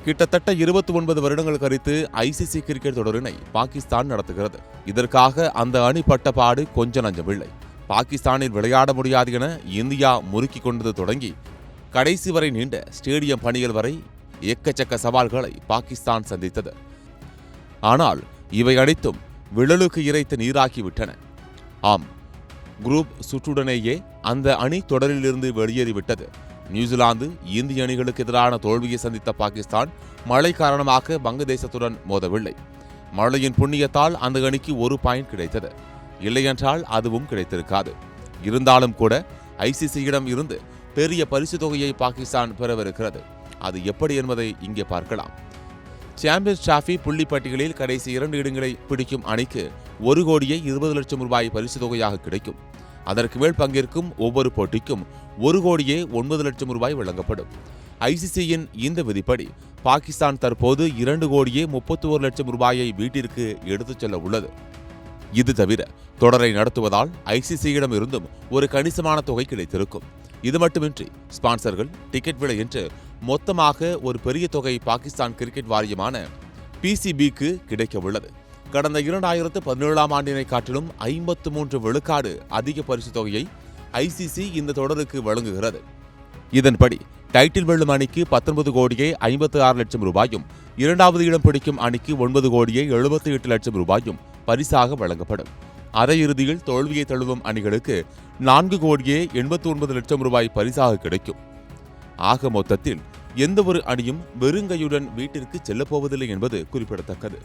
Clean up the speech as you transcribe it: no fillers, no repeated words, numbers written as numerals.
கிட்டத்தட்ட 29 வருடங்கள் கழித்து ஐசிசி கிரிக்கெட் தொடரினை பாகிஸ்தான் நடத்துகிறது. இதற்காக அந்த அணி பட்ட பாடு கொஞ்ச நஞ்சமில்லை. பாகிஸ்தானில் விளையாட முடியாது என இந்தியா முறுக்கிக் கொண்டது தொடங்கி கடைசி வரை நீண்ட ஸ்டேடியம் பணிகள் வரை எக்கச்சக்க சவால்களை பாகிஸ்தான் சந்தித்தது. ஆனால் இவை அனைத்தும் விழலுக்கு இறைத்து நீராக்கிவிட்டன. ஆம், குரூப் சுற்றுடனேயே அந்த அணி தொடரிலிருந்து வெளியேறிவிட்டது. நியூசிலாந்து, இந்திய அணிகளுக்கு எதிரான தோல்வியை சந்தித்த பாகிஸ்தான் மழை காரணமாக வங்கதேசத்துடன் மோதவில்லை. மழையின் புண்ணியத்தால் அந்த அணிக்கு 1 பாயிண்ட் கிடைத்தது. இல்லையென்றால் அதுவும் கிடைத்திருக்காது. இருந்தாலும் கூட ஐசிசியிடம் இருந்து பெரிய பரிசு தொகையை பாகிஸ்தான் பெறவிருக்கிறது. அது எப்படி என்பதை இங்கே பார்க்கலாம். சாம்பியன்ஸ் டிராபி புள்ளி பட்டியலில் கடைசி 2 இடங்களை பிடிக்கும் அணிக்கு 1 கோடியே 20 லட்சம் ரூபாய் பரிசு தொகையாக கிடைக்கும். அதற்கு மேல் பங்கேற்கும் ஒவ்வொரு போட்டிக்கும் 1 கோடியே 9 லட்சம் ரூபாய் வழங்கப்படும். ஐசிசியின் இந்த விதிப்படி பாகிஸ்தான் தற்போது 2 கோடியே 31 லட்சம் ரூபாயை வீட்டிற்கு எடுத்துச் செல்ல உள்ளது. இது தவிர தொடரை நடத்துவதால் ஐசிசியிடம் இருந்தும் ஒரு கணிசமான தொகை கிடைத்திருக்கும். இது மட்டுமின்றி ஸ்பான்சர்கள், டிக்கெட் விலை என்று மொத்தமாக ஒரு பெரிய தொகை பாகிஸ்தான் கிரிக்கெட் வாரியமான பிசிபிக்கு கிடைக்க உள்ளது. கடந்த 2017ஆம் ஆண்டினை காட்டிலும் 53 விழுக்காடு அதிக பரிசு தொகையை ஐசிசி இந்த தொடருக்கு வழங்குகிறது. இதன்படி டைட்டில் வெல்லும் அணிக்கு 19 கோடியே 56 லட்சம் ரூபாயும், 2வது இடம் பிடிக்கும் அணிக்கு 9 கோடியே 78 லட்சம் ரூபாயும் பரிசாக வழங்கப்படும். அரையிறுதியில் தோல்வியை தழுவும் அணிகளுக்கு 4 கோடியே 89 லட்சம் ரூபாய் பரிசாக கிடைக்கும். ஆக மொத்தத்தில் எந்த ஒரு அணியும் வெறுங்கையுடன் வீட்டிற்கு செல்லப்போவதில்லை என்பது குறிப்பிடத்தக்கது.